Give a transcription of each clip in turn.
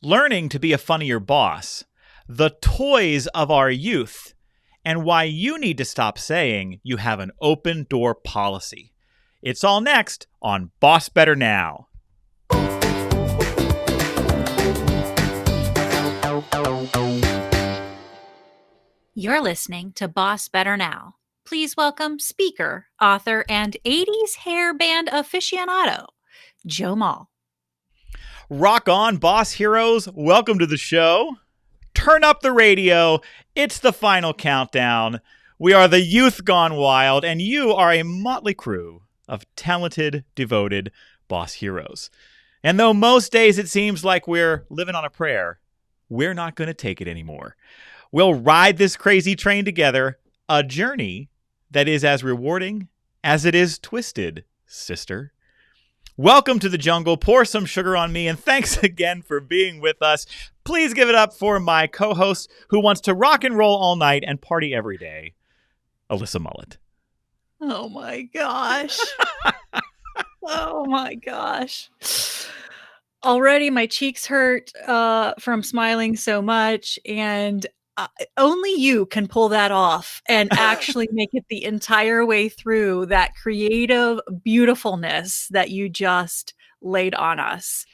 learning to be a funnier boss, the toys of our youth, and why you need to stop saying you have an open door policy. It's all next on BossBetter Now. You're listening to BossBetter Now. Please welcome speaker, author, and 80s hairband aficionado, Joe Mull. Rock on, boss heroes. Welcome to the show. Turn up the radio. It's the final countdown. We are the youth gone wild, and you are a motley crew of talented, devoted boss heroes. And though most days it seems like we're living on a prayer, we're not going to take it anymore. We'll ride this crazy train together, a journey that is as rewarding as it is twisted, sister. Welcome to the jungle. Pour some sugar on me, and thanks again for being with us. Please give it up for my co-host who wants to rock and roll all night and party every day, Alyssa Mullet. Oh my gosh. Oh my gosh. Already my cheeks hurt from smiling so much, and only you can pull that off and actually make it the entire way through that creative beautifulness that you just laid on us.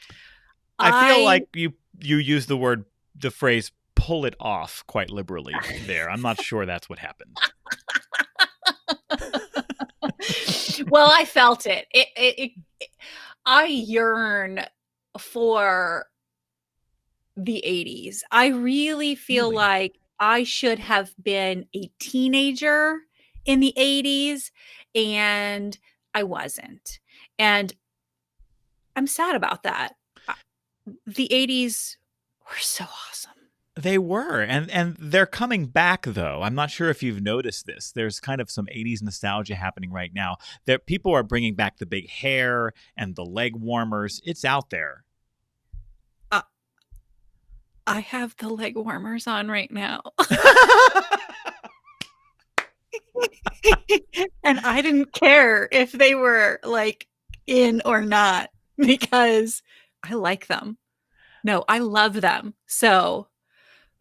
I feel like you use the phrase pull it off quite liberally there. I'm not sure that's what happened. Well, I felt it. I yearn for the 80s. I really feel like I should have been a teenager in the 80s, and I wasn't. And I'm sad about that. The 80s were so awesome. They were, and they're coming back, though. I'm not sure if you've noticed this. There's kind of some 80s nostalgia happening right now. That people are bringing back the big hair and the leg warmers. It's out there. I have the leg warmers on right now. And I didn't care if they were like in or not because I like them. No, I love them. So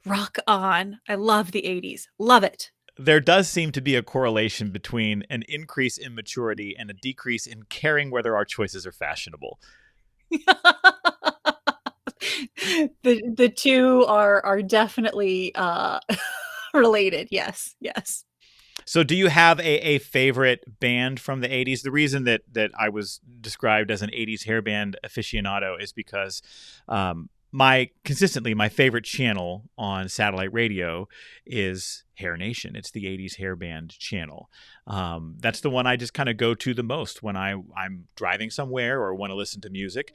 rock on. I love the 80s. Love it. There does seem to be a correlation between an increase in maturity and a decrease in caring whether our choices are fashionable. The two are definitely related. Yes. So do you have a favorite band from the 80s? The reason that I was described as an 80s hairband aficionado is because my favorite channel on satellite radio is Hair Nation. It's the 80s hairband channel. That's the one I just kind of go to the most when I'm driving somewhere or want to listen to music.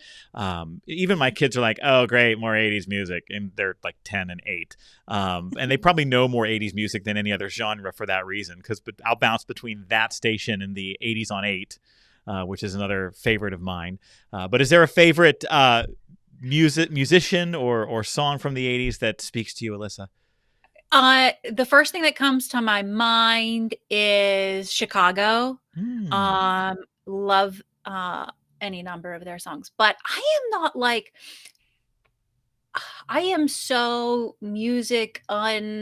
Even my kids are like, oh, great, more 80s music. And they're like 10 and 8. And they probably know more 80s music than any other genre for that reason, because I'll bounce between that station and the 80s on 8, which is another favorite of mine. But is there a favorite musician or song from the 80s that speaks to you, Alyssa? The first thing that comes to my mind is Chicago. Love any number of their songs, but I am so music bias.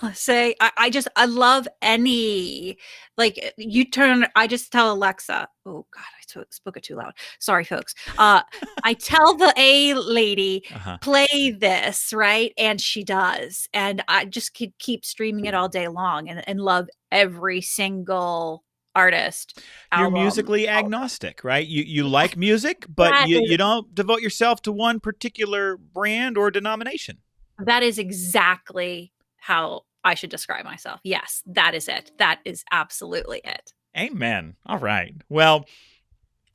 Let's say I love any, like I just tell Alexa, oh God, I spoke it too loud. Sorry, folks. I tell the A lady, play this, right? And she does. And I just keep streaming it all day long and love every single artist. You're musically agnostic, right? You like music, but you don't devote yourself to one particular brand or denomination. That is exactly how I should describe myself. Yes, that is it. That is absolutely it. Amen. All right. Well,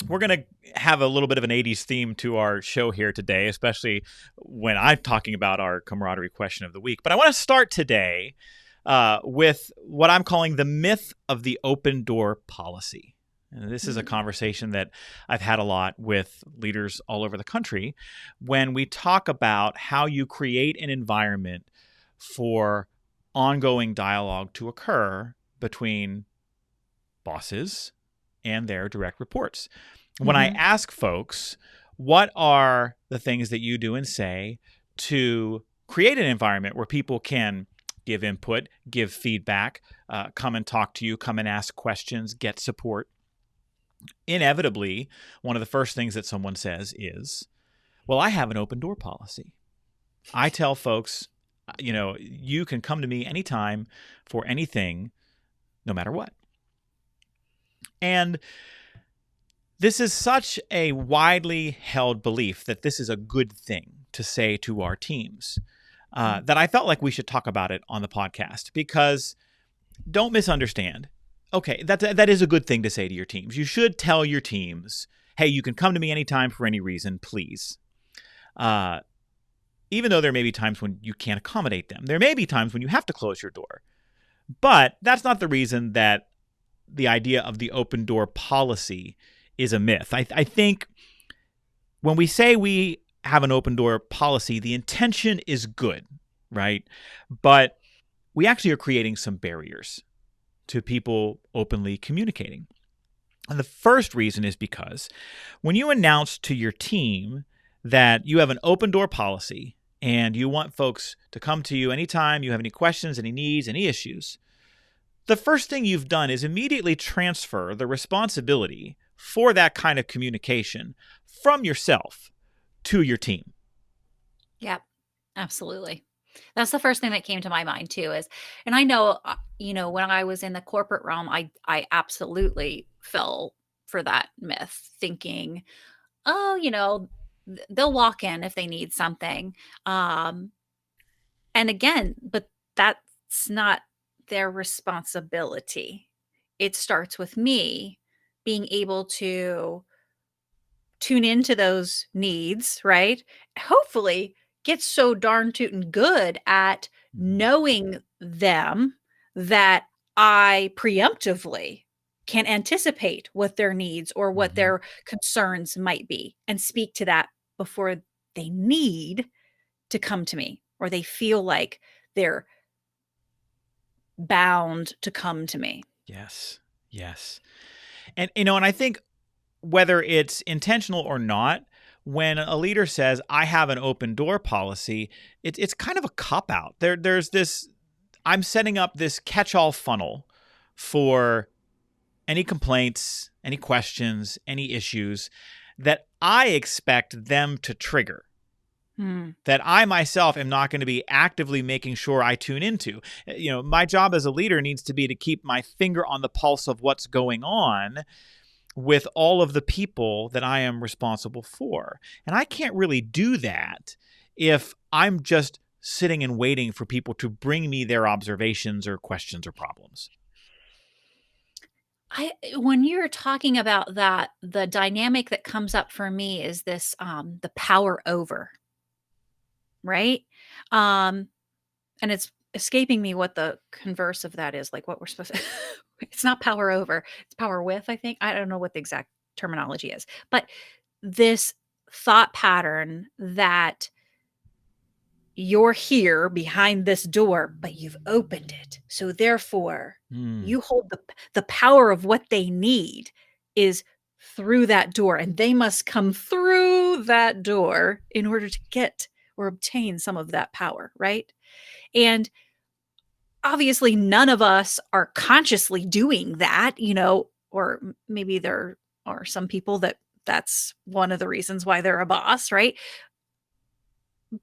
we're going to have a little bit of an 80s theme to our show here today, especially when I'm talking about our camaraderie question of the week. But I want to start today with what I'm calling the myth of the open door policy. And this is a conversation that I've had a lot with leaders all over the country when we talk about how you create an environment for ongoing dialogue to occur between bosses and their direct reports. When I ask folks, what are the things that you do and say to create an environment where people can give input, give feedback, come and talk to you, come and ask questions, get support? Inevitably, one of the first things that someone says is, well, I have an open door policy. I tell folks, you can come to me anytime for anything, no matter what. And this is such a widely held belief that this is a good thing to say to our teams, that I felt like we should talk about it on the podcast, because don't misunderstand. Okay, that is a good thing to say to your teams. You should tell your teams, hey, you can come to me anytime for any reason, please. Even though there may be times when you can't accommodate them. There may be times when you have to close your door. But that's not the reason that the idea of the open door policy is a myth. I think when we say we have an open door policy, the intention is good, right? But we actually are creating some barriers to people openly communicating. And the first reason is because when you announce to your team that you have an open door policy and you want folks to come to you anytime you have any questions, any needs, any issues, the first thing you've done is immediately transfer the responsibility for that kind of communication from yourself to your team. Yep, absolutely. That's the first thing that came to my mind too and I know, when I was in the corporate realm, I absolutely fell for that myth, thinking, oh, they'll walk in if they need something. And again, but that's not their responsibility. It starts with me being able to tune into those needs, right? Hopefully get so darn tootin' good at knowing them that I preemptively can anticipate what their needs or what their concerns might be and speak to that before they need to come to me or they feel like they're bound to come to me. Yes. And, and I think whether it's intentional or not, when a leader says, I have an open door policy, it's kind of a cop-out. There's this, I'm setting up this catch-all funnel for any complaints, any questions, any issues that I expect them to trigger. That I myself am not going to be actively making sure I tune into. My job as a leader needs to be to keep my finger on the pulse of what's going on with all of the people that I am responsible for. And I can't really do that if I'm just sitting and waiting for people to bring me their observations or questions or problems. When you're talking about that, the dynamic that comes up for me is this, the power over, right? And it's escaping me what the converse of that is, like what we're supposed to it's not power over, it's power with, I think. I don't know what the exact terminology is. But this thought pattern that you're here behind this door, but you've opened it. So therefore, you hold the power of what they need is through that door, and they must come through that door in order to get or obtain some of that power, right? And obviously none of us are consciously doing that, or maybe there are some people that's one of the reasons why they're a boss, right?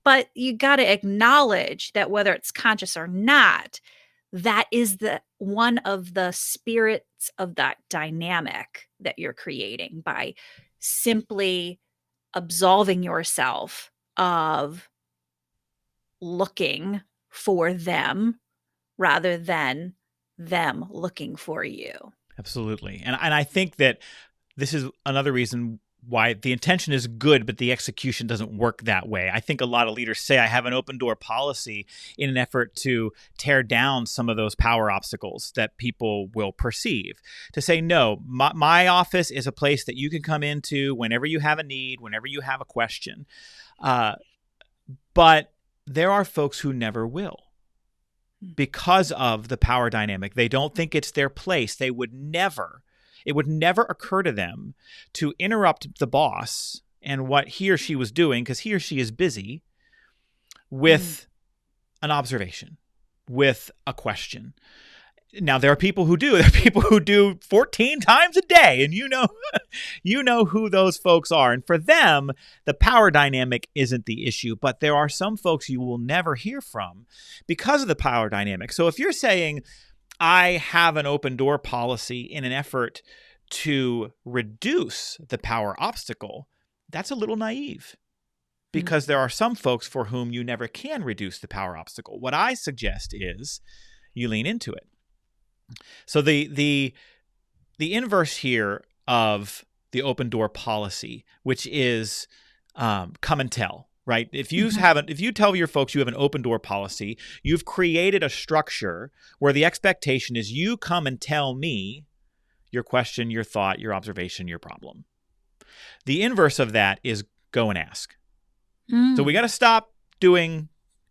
But you got to acknowledge that whether it's conscious or not, that is the one of the spirits of that dynamic that you're creating by simply absolving yourself of looking for them rather than them looking for you. Absolutely. And I think that this is another reason why the intention is good, but the execution doesn't work that way. I think a lot of leaders say, I have an open door policy in an effort to tear down some of those power obstacles that people will perceive. To say, no, my office is a place that you can come into whenever you have a need, whenever you have a question. But there are folks who never will because of the power dynamic. They don't think it's their place. It would never occur to them to interrupt the boss and what he or she was doing, because he or she is busy, with an observation, with a question. Now, there are people who do. There are people who do 14 times a day, and you know who those folks are. And for them, the power dynamic isn't the issue, but there are some folks you will never hear from because of the power dynamic. So if you're saying, I have an open door policy in an effort to reduce the power obstacle, that's a little naive, because there are some folks for whom you never can reduce the power obstacle. What I suggest is you lean into it. So the inverse here of the open door policy, which is come and tell, right? If you tell your folks you have an open door policy, you've created a structure where the expectation is you come and tell me your question, your thought, your observation, your problem. The inverse of that is go and ask. So we got to stop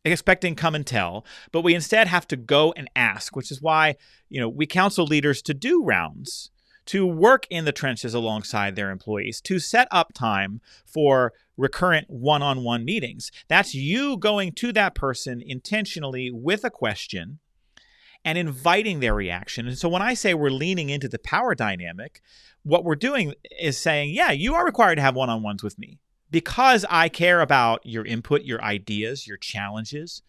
expecting come and tell, but we instead have to go and ask, which is why, we counsel leaders to do rounds, to work in the trenches alongside their employees, to set up time for recurrent one-on-one meetings. That's you going to that person intentionally with a question and inviting their reaction. And so when I say we're leaning into the power dynamic, what we're doing is saying, yeah, you are required to have one-on-ones with me, because I care about your input, your ideas, your challenges.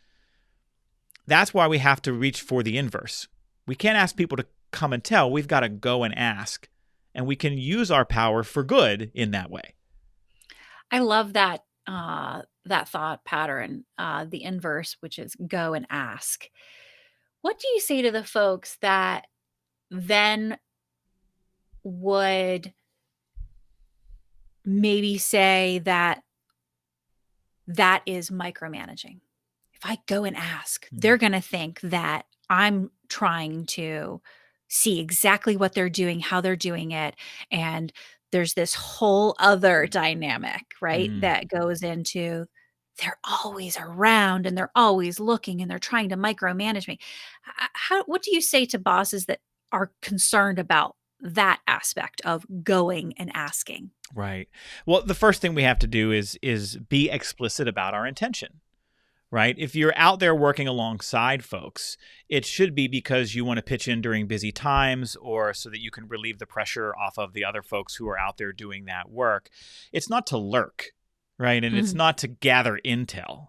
That's why we have to reach for the inverse. We can't ask people to come and tell. We've got to go and ask. And we can use our power for good in that way. I love that thought pattern, the inverse, which is go and ask. What do you say to the folks that then would maybe say that is micromanaging? If I go and ask, they're going to think that I'm trying to see exactly what they're doing, how they're doing it. And there's this whole other dynamic, right? That goes into they're always around and they're always looking and they're trying to micromanage me. What do you say to bosses that are concerned about that aspect of going and asking? Right. Well, the first thing we have to do is be explicit about our intention, right? If you're out there working alongside folks, it should be because you want to pitch in during busy times or so that you can relieve the pressure off of the other folks who are out there doing that work. It's not to lurk, right? And it's not to gather intel.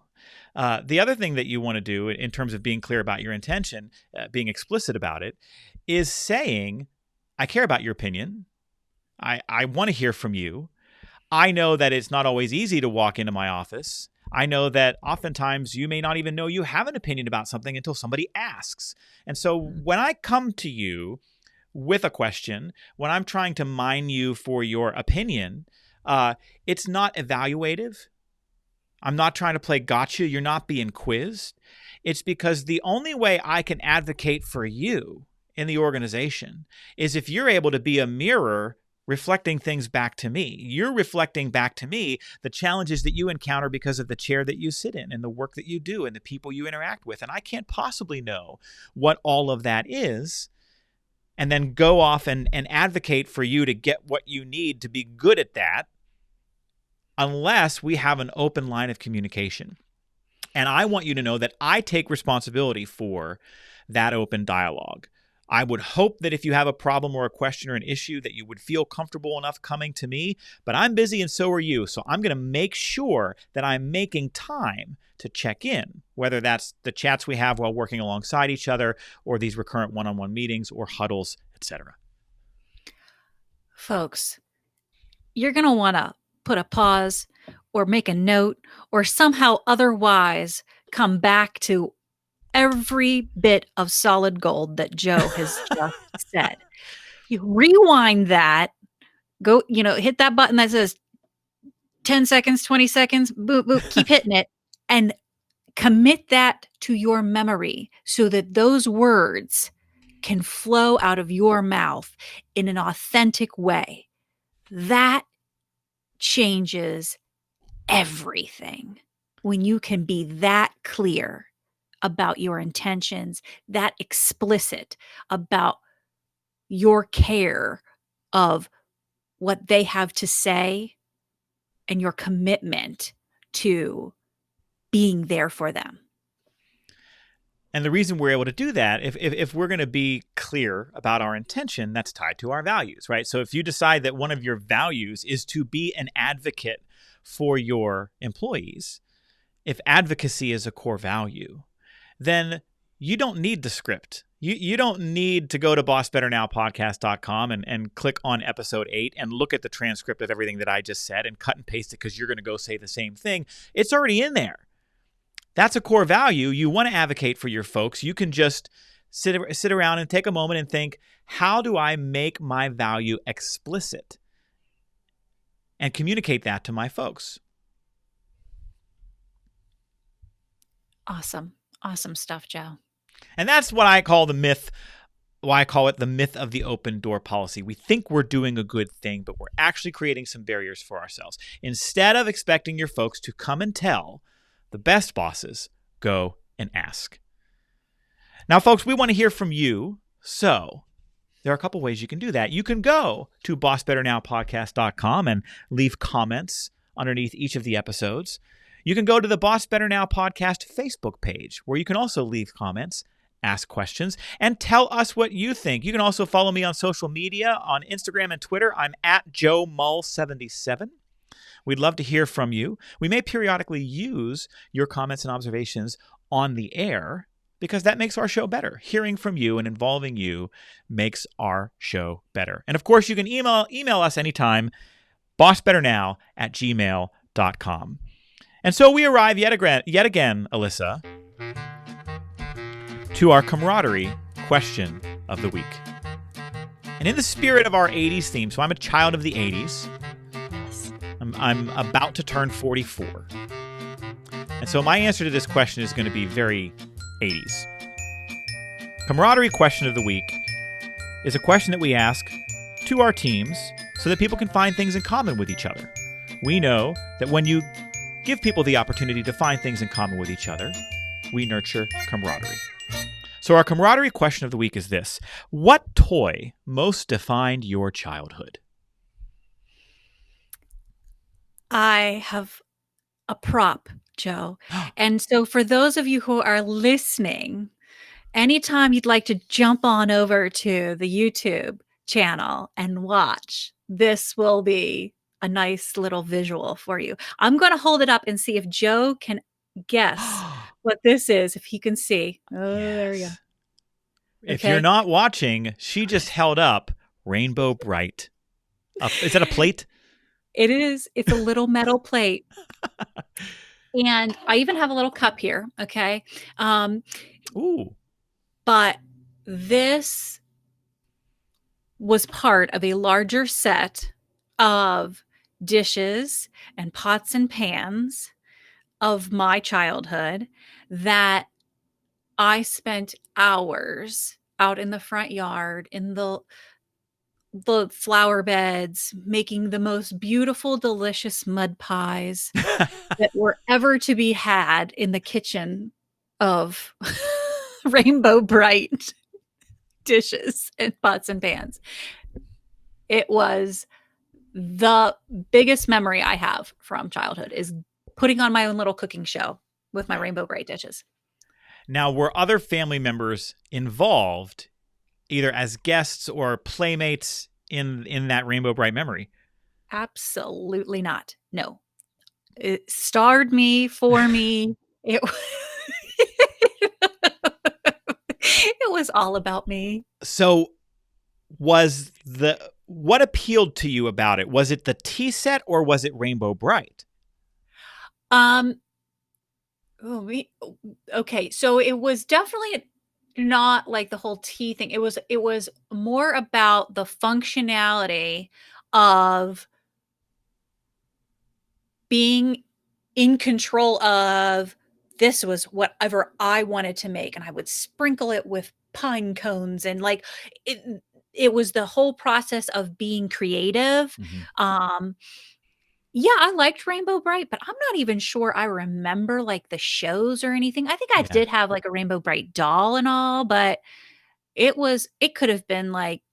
The other thing that you want to do in terms of being clear about your intention, being explicit about it, is saying, I care about your opinion. I want to hear from you. I know that it's not always easy to walk into my office. I know that oftentimes you may not even know you have an opinion about something until somebody asks. And so when I come to you with a question, when I'm trying to mine you for your opinion, it's not evaluative. I'm not trying to play gotcha. You're not being quizzed. It's because the only way I can advocate for you in the organization is if you're able to be a mirror reflecting things back to me. You're reflecting back to me the challenges that you encounter because of the chair that you sit in and the work that you do and the people you interact with. And I can't possibly know what all of that is and then go off and advocate for you to get what you need to be good at that unless we have an open line of communication. And I want you to know that I take responsibility for that open dialogue. I would hope that if you have a problem or a question or an issue that you would feel comfortable enough coming to me, but I'm busy and so are you. So I'm going to make sure that I'm making time to check in, whether that's the chats we have while working alongside each other or these recurrent one-on-one meetings or huddles, etc. Folks, you're going to want to put a pause or make a note or somehow otherwise come back to every bit of solid gold that Joe has just said. You rewind that, go, hit that button that says 10 seconds, 20 seconds, boop, boop, keep hitting it, and commit that to your memory so that those words can flow out of your mouth in an authentic way. That changes everything when you can be that clear about your intentions, that explicit about your care of what they have to say and your commitment to being there for them. And the reason we're able to do that, if we're going to be clear about our intention, that's tied to our values, right? So if you decide that one of your values is to be an advocate for your employees, if advocacy is a core value, then you don't need the script. You don't need to go to bossbetternowpodcast.com and click on episode 8 and look at the transcript of everything that I just said and cut and paste it because you're going to go say the same thing. It's already in there. That's a core value. You want to advocate for your folks. You can just sit around and take a moment and think, how do I make my value explicit and communicate that to my folks? Awesome. Awesome stuff, Joe. And that's what I call the myth, why I call it the myth of the open door policy. We think we're doing a good thing, but we're actually creating some barriers for ourselves. Instead of expecting your folks to come and tell, the best bosses go and ask. Now, folks, we want to hear from you. So there are a couple ways you can do that. You can go to bossbetternowpodcast.com and leave comments underneath each of the episodes. You can go to the Boss Better Now podcast Facebook page, where you can also leave comments, ask questions, and tell us what you think. You can also follow me on social media on Instagram and Twitter. I'm at Joe Mull 77. We'd love to hear from you. We may periodically use your comments and observations on the air because that makes our show better. Hearing from you and involving you makes our show better. And of course, you can email us anytime, bossbetternow@gmail.com. And so we arrive yet again, Alyssa, to our camaraderie question of the week. And in the spirit of our 80s theme, so I'm a child of the 80s. I'm about to turn 44. And so my answer to this question is going to be very 80s. Camaraderie question of the week is a question that we ask to our teams so that people can find things in common with each other. We know that when you give people the opportunity to find things in common with each other, we nurture camaraderie. So our camaraderie question of the week is this: what toy most defined your childhood? I have a prop, Joe. And so for those of you who are listening, anytime you'd like to jump on over to the YouTube channel and watch, this will be a nice little visual for you. I'm going to hold it up and see if Joe can guess what this is, if he can see. Oh, there we go. If you're not watching, she just held up Rainbow Bright. Is that a plate? It is. It's a little metal plate. And I even have a little cup here. Okay. Ooh. But this was part of a larger set of dishes and pots and pans of my childhood that I spent hours out in the front yard in the flower beds, making the most beautiful, delicious mud pies that were ever to be had in the kitchen of Rainbow Bright dishes and pots and pans. It was the biggest memory I have from childhood, is putting on my own little cooking show with my Rainbow Bright dishes. Now, were other family members involved, either as guests or playmates in that Rainbow Bright memory? Absolutely not. No. It starred me, for me. It was all about me. So what appealed to you about it? Was it the tea set or was it Rainbow Bright? Okay. So it was definitely not like the whole tea thing. It was more about the functionality of being in control of, this was whatever I wanted to make, and I would sprinkle it with pine cones, and like it was the whole process of being creative. Mm-hmm. Yeah, I liked Rainbow Bright, but I'm not even sure I remember like the shows or anything. I think I did have like a Rainbow Bright doll and all, but it could have been like,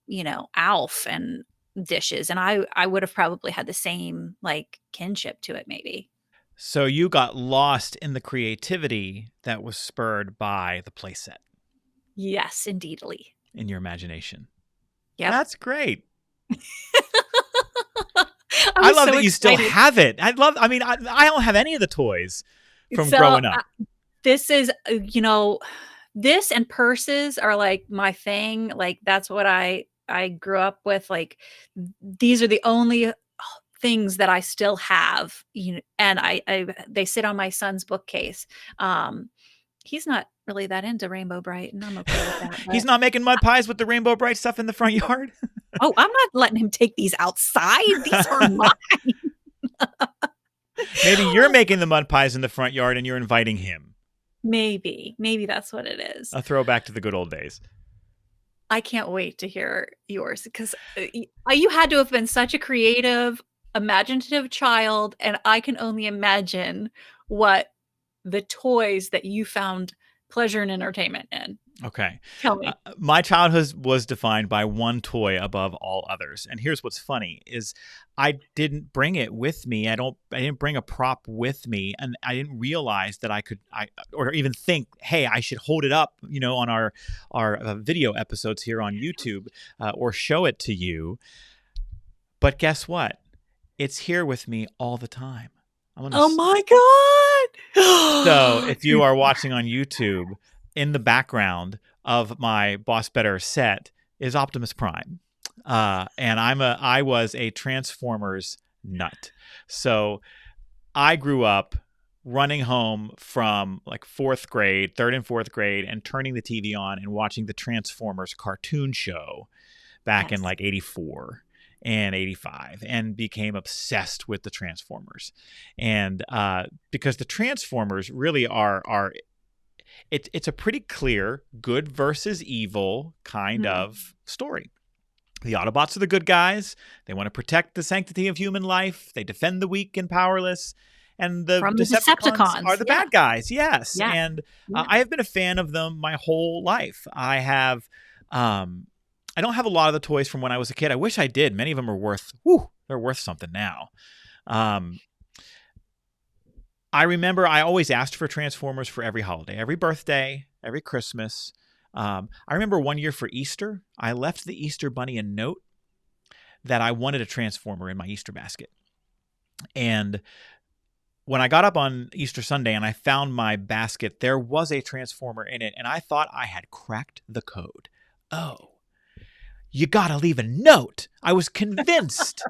Alf and dishes, and I would have probably had the same like kinship to it maybe. So you got lost in the creativity that was spurred by the playset Yes, indeedly. in your imagination. Yep. That's great. I love so that you still excited. have it. I don't have any of the toys from So, growing up. this is, this and purses are like my thing. Like that's what I grew up with. Like these are the only things that I still have, and they sit on my son's bookcase. He's not really that into Rainbow Bright, and I'm okay with that. He's not making mud pies with the Rainbow Bright stuff in the front yard? Oh, I'm not letting him take these outside. These are mine. Maybe you're making the mud pies in the front yard and you're inviting him. Maybe that's what it is. A throwback to the good old days. I can't wait to hear yours because you had to have been such a creative, imaginative child, and I can only imagine what the toys that you found pleasure and entertainment in. Okay. Tell me. My childhood was defined by one toy above all others. And here's what's funny is I didn't bring it with me. I didn't bring a prop with me, and I didn't realize that or even think, hey, I should hold it up, on our video episodes here on YouTube, or show it to you. But guess what? It's here with me all the time. Oh my God. So if you are watching on YouTube, in the background of my BossBetter set is Optimus Prime. And I was a Transformers nut. So I grew up running home from like third and fourth grade, and turning the TV on and watching the Transformers cartoon show back in like 84 and 85, and became obsessed with the Transformers. And because the Transformers really are it's a pretty clear good versus evil kind of story. The Autobots are the good guys. They want to protect the sanctity of human life. They defend the weak and powerless. And the Decepticons are the bad guys. Yes. Yeah. And I have been a fan of them my whole life. I don't have a lot of the toys from when I was a kid. I wish I did. Many of them are they're worth something now. I remember I always asked for Transformers for every holiday, every birthday, every Christmas. I remember one year for Easter, I left the Easter Bunny a note that I wanted a Transformer in my Easter basket. And when I got up on Easter Sunday and I found my basket, there was a Transformer in it, and I thought I had cracked the code. Oh, you gotta leave a note. I was convinced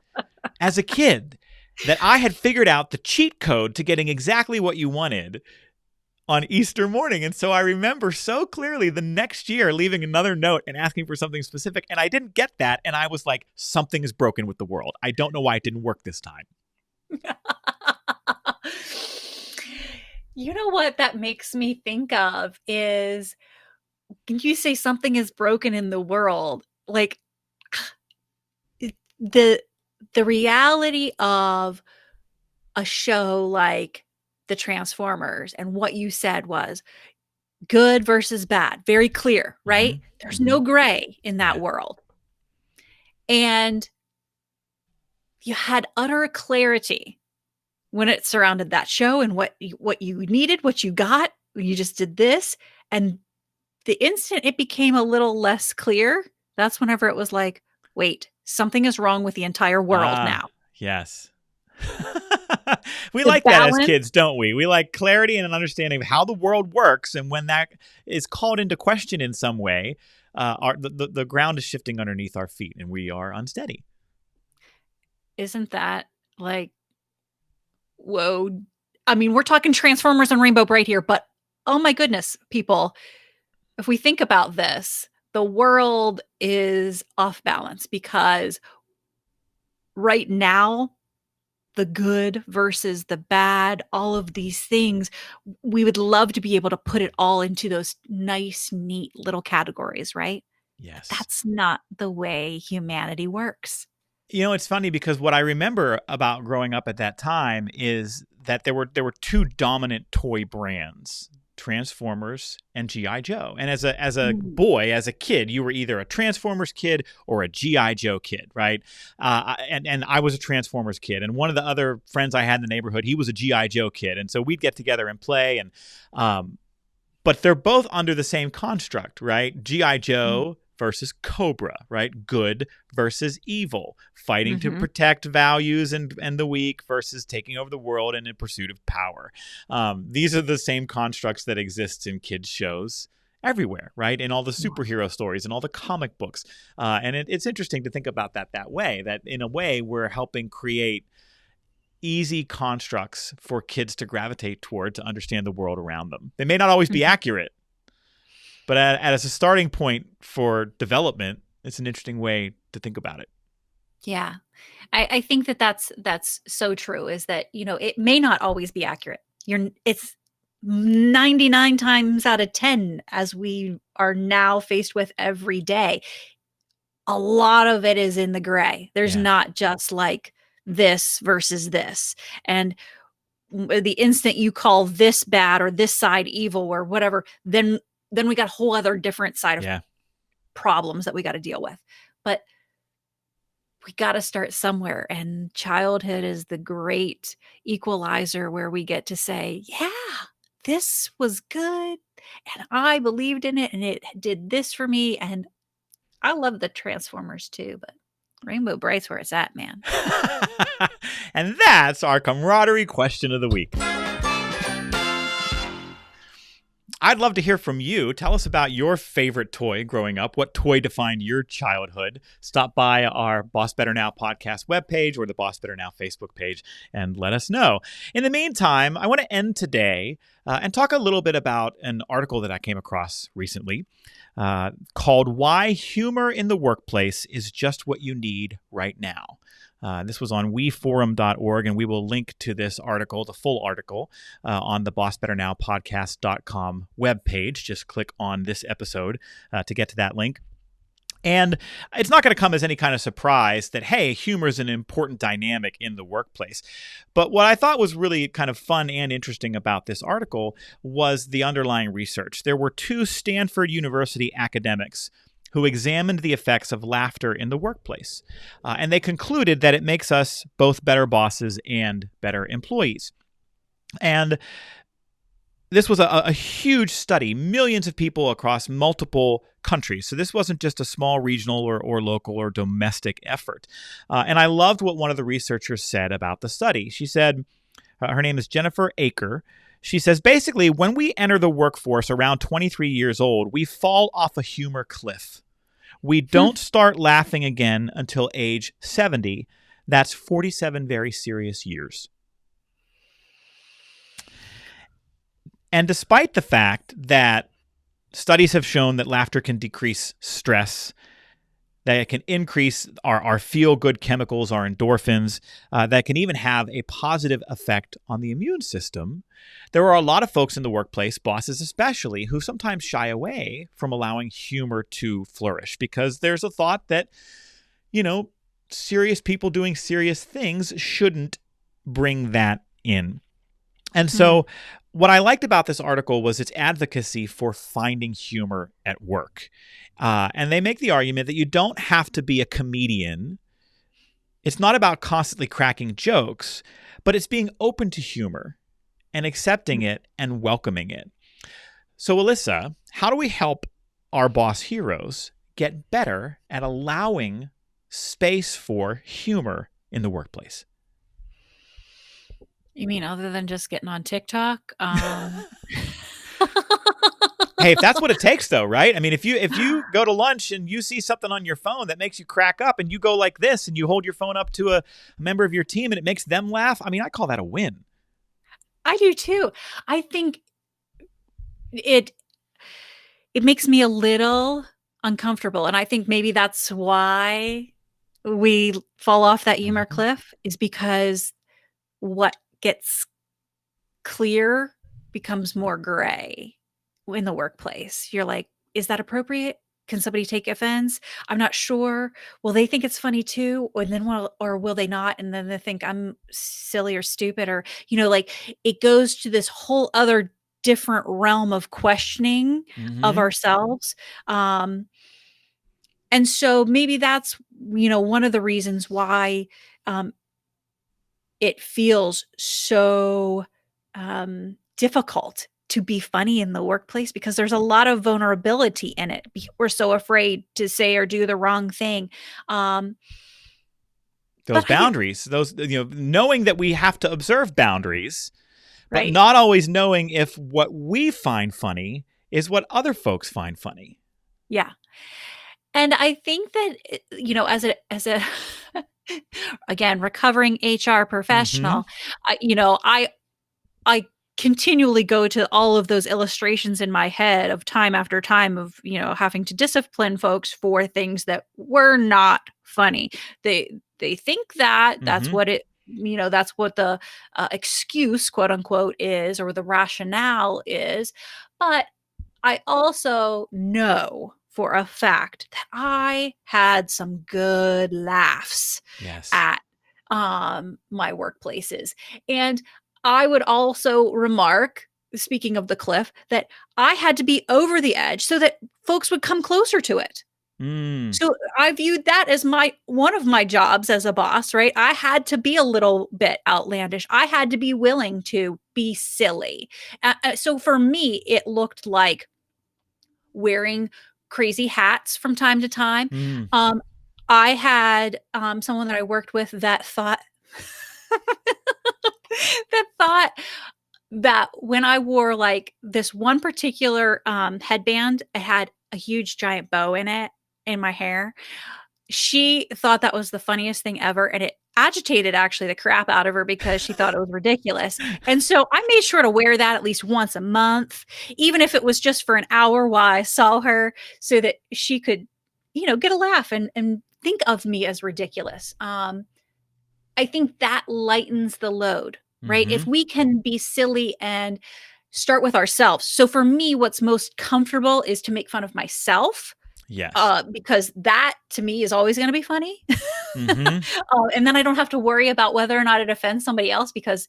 as a kid that I had figured out the cheat code to getting exactly what you wanted on Easter morning. And so I remember so clearly the next year leaving another note and asking for something specific, and I didn't get that. And I was like, something is broken with the world. I don't know why it didn't work this time. You know what that makes me think of is, can you say something is broken in the world? Like the reality of a show like the Transformers, and what you said was good versus bad, very clear, right? Mm-hmm. There's no gray in that world. And you had utter clarity when it surrounded that show, and what you needed, what you got, you just did this. And the instant it became a little less clear, that's whenever it was like, wait, something is wrong with the entire world now. Yes. We like that as kids, don't we? We like clarity and an understanding of how the world works. And when that is called into question in some way, the ground is shifting underneath our feet and we are unsteady. Isn't that like, whoa? I mean, we're talking Transformers and Rainbow Bright here, but oh my goodness, people, if we think about this, the world is off balance, because right now, the good versus the bad, all of these things, we would love to be able to put it all into those nice, neat little categories, right? Yes. But that's not the way humanity works. You know, it's funny because what I remember about growing up at that time is that there were two dominant toy brands Transformers and G.I. Joe. And as a boy, as a kid, you were either a Transformers kid or a G.I. Joe kid, right? And I was a Transformers kid. And one of the other friends I had in the neighborhood, he was a G.I. Joe kid. And so we'd get together and play. And but they're both under the same construct, right? G.I. Joe versus Cobra, right? Good versus evil, fighting to protect values and the weak versus taking over the world and in pursuit of power. These are the same constructs that exist in kids' shows everywhere, right? In all the superhero stories and all the comic books. And it's interesting to think about that way, that in a way we're helping create easy constructs for kids to gravitate toward to understand the world around them. They may not always be accurate, but as a starting point for development, it's an interesting way to think about it. Yeah. I think that's so true, is that, it may not always be accurate. It's 99 times out of 10, as we are now faced with every day. A lot of it is in the gray. There's not just like this versus this. And the instant you call this bad or this side evil or whatever, then we got a whole other different side of problems that we got to deal with. But we got to start somewhere. And childhood is the great equalizer where we get to say, yeah, this was good. And I believed in it and it did this for me. And I love the Transformers too, but Rainbow Bright's where it's at, man. And that's our camaraderie question of the week. I'd love to hear from you. Tell us about your favorite toy growing up. What toy defined your childhood? Stop by our Boss Better Now podcast webpage or the Boss Better Now Facebook page and let us know. In the meantime, I want to end today and talk a little bit about an article that I came across recently called Why Humor in the Workplace is Just What You Need Right Now. This was on weforum.org, and we will link to this article, the full article, on the BossBetterNowPodcast.com webpage. Just click on this episode to get to that link. And it's not going to come as any kind of surprise that, hey, humor is an important dynamic in the workplace. But what I thought was really kind of fun and interesting about this article was the underlying research. There were 2 Stanford University academics who examined the effects of laughter in the workplace. And they concluded that it makes us both better bosses and better employees. And this was a huge study, millions of people across multiple countries. So this wasn't just a small regional or local or domestic effort. And I loved what one of the researchers said about the study. She said, her name is Jennifer Aker. She says, basically, when we enter the workforce around 23 years old, we fall off a humor cliff. We don't start laughing again until age 70. That's 47 very serious years. And despite the fact that studies have shown that laughter can decrease stress, that it can increase our feel-good chemicals, our endorphins, that can even have a positive effect on the immune system, there are a lot of folks in the workplace, bosses especially, who sometimes shy away from allowing humor to flourish because there's a thought that, serious people doing serious things shouldn't bring that in. And so what I liked about this article was its advocacy for finding humor at work. And they make the argument that you don't have to be a comedian. It's not about constantly cracking jokes, but it's being open to humor and accepting it and welcoming it. So, Alyssa, how do we help our boss heroes get better at allowing space for humor in the workplace? You mean other than just getting on TikTok? Hey, if that's what it takes, though, right? I mean, if you go to lunch and you see something on your phone that makes you crack up and you go like this and you hold your phone up to a member of your team and it makes them laugh, I mean, I call that a win. I do too. I think it makes me a little uncomfortable. And I think maybe that's why we fall off that humor cliff, is because what gets clear becomes more gray in the workplace. You're like, is that appropriate? Can somebody take offense? I'm not sure. Will they think it's funny too? Or will they not? And then they think I'm silly or stupid, or, like it goes to this whole other different realm of questioning of Mhm. ourselves. And so maybe that's, one of the reasons why um, it feels so difficult to be funny in the workplace, because there's a lot of vulnerability in it. We're so afraid to say or do the wrong thing. Um, Those but I think, boundaries, those, knowing that we have to observe boundaries, but right. not always knowing if what we find funny is what other folks find funny. Yeah. And I think that, as a again, recovering HR Mhm. professional, I continually go to all of those illustrations in my head of time after time of, having to discipline folks for things that were not funny. They think that that's Mhm. what that's what the excuse, quote unquote, is, or the rationale is. But I also know for a fact that I had some good laughs Yes. at my workplaces. And I would also remark, speaking of the cliff, that I had to be over the edge so that folks would come closer to it. Mm. So I viewed that as one of my jobs as a boss, right? I had to be a little bit outlandish. I had to be willing to be silly. So for me, it looked like wearing crazy hats from time to time. Mm. Um, I had someone that I worked with that thought that thought that when I wore like this one particular headband, it had a huge giant bow in it in my hair. She thought that was the funniest thing ever, and it agitated actually the crap out of her because she thought it was ridiculous. And so I made sure to wear that at least once a month, even if it was just for an hour while I saw her, so that she could, get a laugh and think of me as ridiculous. I think that lightens the load, right? If Mhm. we can be silly and start with ourselves. So for me, what's most comfortable is to make fun of myself, Yes. because that to me is always going to be funny. Mhm. And then I don't have to worry about whether or not it offends somebody else, because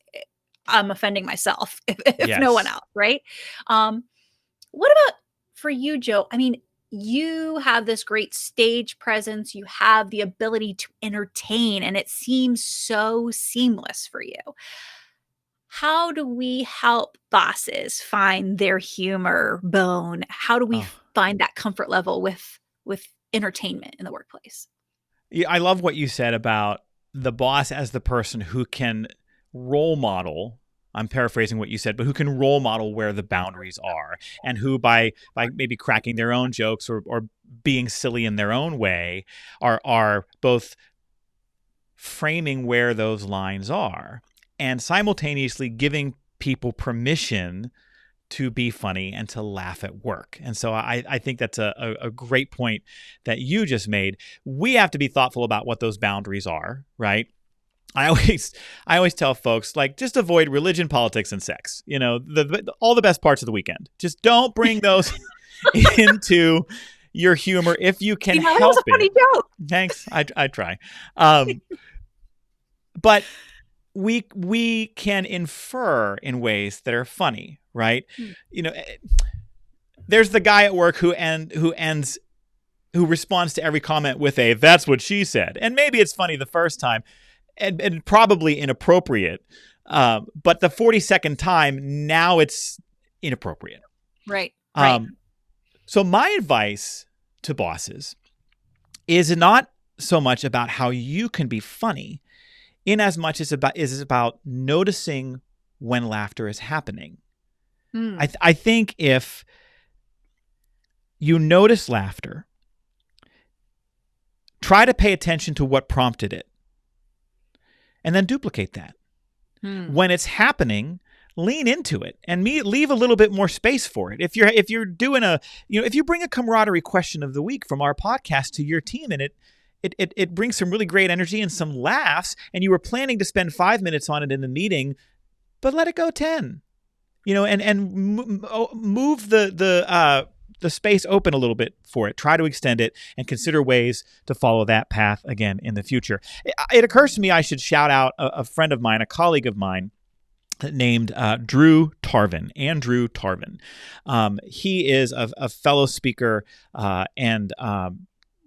I'm offending myself if no one Yes. else, right? Um, what about for you, Joe? I mean, you have this great stage presence, you have the ability to entertain, and it seems so seamless for you. How do we help bosses find their humor bone? How do we Oh. find that comfort level with entertainment in the workplace? Yeah, I love what you said about the boss as the person who can role model. I'm paraphrasing what you said, but who can role model where the boundaries are, and who by maybe cracking their own jokes or being silly in their own way are both framing where those lines are and simultaneously giving people permission to be funny and to laugh at work. And so I think that's a great point that you just made. We have to be thoughtful about what those boundaries are, right? I always tell folks, like, just avoid religion, politics, and sex. All the best parts of the weekend. Just don't bring those into your humor if you can That was help a funny it. joke. Thanks. I try. But we can infer in ways that are funny, right? Hmm. There's the guy at work who responds to every comment with a "that's what she said," and maybe it's funny the first time, and probably inappropriate, but the 42nd time now it's inappropriate. Right, right. So my advice to bosses is not so much about how you can be funny, in as much as about noticing when laughter is happening. Hmm. I think if you notice laughter, try to pay attention to what prompted it, and then duplicate that. Hmm. When it's happening, lean into it and leave a little bit more space for it. If you're doing if you bring a camaraderie question of the week from our podcast to your team, and it brings some really great energy and some laughs, and you were planning to spend 5 minutes on it in the meeting, but let it go 10. And move the space open a little bit for it. Try to extend it and consider ways to follow that path again in the future. It occurs to me I should shout out a friend of mine, a colleague of mine, named Andrew Tarvin. He is a fellow speaker and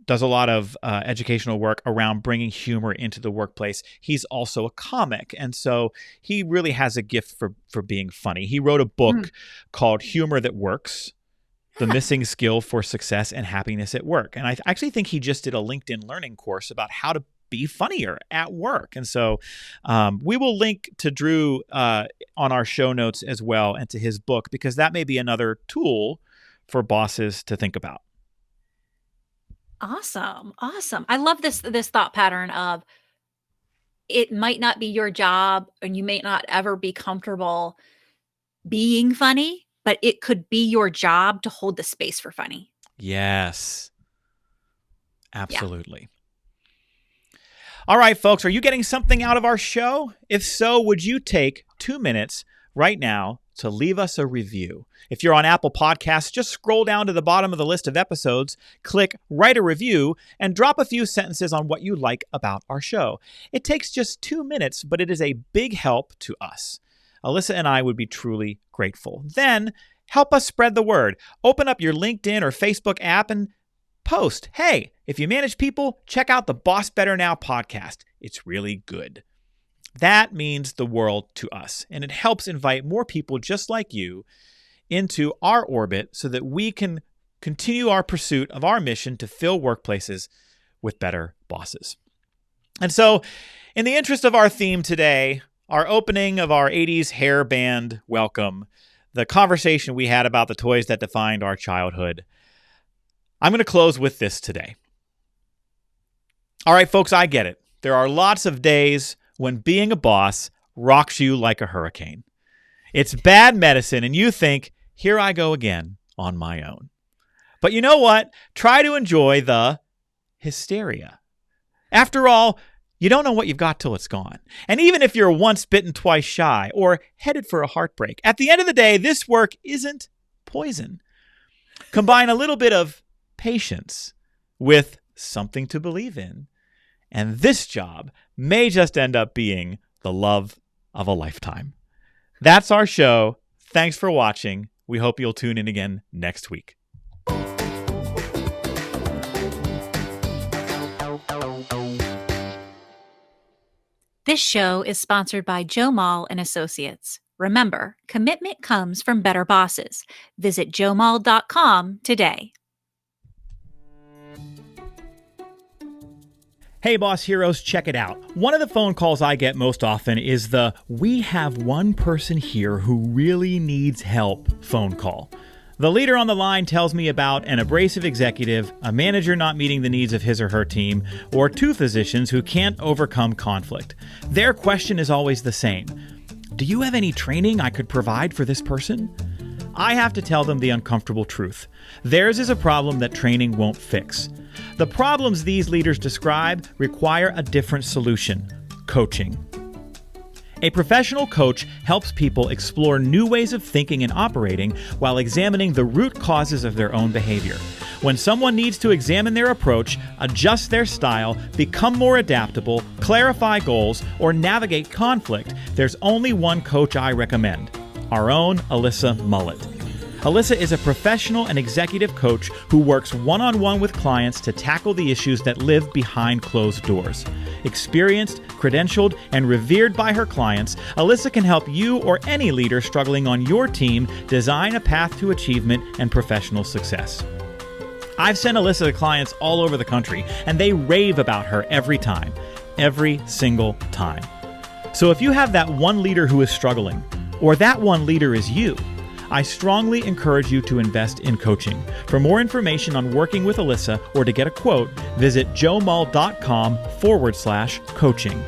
does a lot of educational work around bringing humor into the workplace. He's also a comic, and so he really has a gift for being funny. He wrote a book called Humor That Works: The Missing Skill for Success and Happiness at Work. And I actually think he just did a LinkedIn learning course about how to be funnier at work. And so we will link to Drew on our show notes as well, and to his book, because that may be another tool for bosses to think about. Awesome. I love this thought pattern of it might not be your job and you may not ever be comfortable being funny, but it could be your job to hold the space for funny. Yes. Absolutely. Yeah. All right, folks, are you getting something out of our show? If so, would you take 2 minutes right now to leave us a review? If you're on Apple Podcasts, just scroll down to the bottom of the list of episodes, click Write a Review, and drop a few sentences on what you like about our show. It takes just 2 minutes, but it is a big help to us. Alyssa and I would be truly grateful. Then, help us spread the word. Open up your LinkedIn or Facebook app and post, "Hey, if you manage people, check out the BossBetter Now podcast. It's really good." That means the world to us, and it helps invite more people just like you into our orbit so that we can continue our pursuit of our mission to fill workplaces with better bosses. And so, in the interest of our theme today, our opening of our 80s hairband welcome, the conversation we had about the toys that defined our childhood, I'm going to close with this today. All right, folks, I get it. There are lots of days when being a boss rocks you like a hurricane. It's bad medicine, and you think, here I go again on my own. But you know what? Try to enjoy the hysteria. After all, you don't know what you've got till it's gone. And even if you're once bitten, twice shy, or headed for a heartbreak, at the end of the day, this work isn't poison. Combine a little bit of patience with something to believe in, and this job may just end up being the love of a lifetime. That's our show. Thanks for watching. We hope you'll tune in again next week. This show is sponsored by Joe Mull and Associates. Remember, commitment comes from better bosses. Visit joemull.com today. Hey, Boss Heroes, check it out. One of the phone calls I get most often is the "we have one person here who really needs help" phone call. The leader on the line tells me about an abrasive executive, a manager not meeting the needs of his or her team, or two physicians who can't overcome conflict. Their question is always the same: do you have any training I could provide for this person? I have to tell them the uncomfortable truth. Theirs is a problem that training won't fix. The problems these leaders describe require a different solution: coaching. A professional coach helps people explore new ways of thinking and operating while examining the root causes of their own behavior. When someone needs to examine their approach, adjust their style, become more adaptable, clarify goals, or navigate conflict, there's only one coach I recommend: our own Alyssa Mullet. Alyssa is a professional and executive coach who works one-on-one with clients to tackle the issues that live behind closed doors. Experienced, credentialed, and revered by her clients, Alyssa can help you or any leader struggling on your team design a path to achievement and professional success. I've sent Alyssa to clients all over the country, and they rave about her every time. Every single time. So if you have that one leader who is struggling, or that one leader is you, I strongly encourage you to invest in coaching. For more information on working with Alyssa or to get a quote, visit joemull.com/coaching.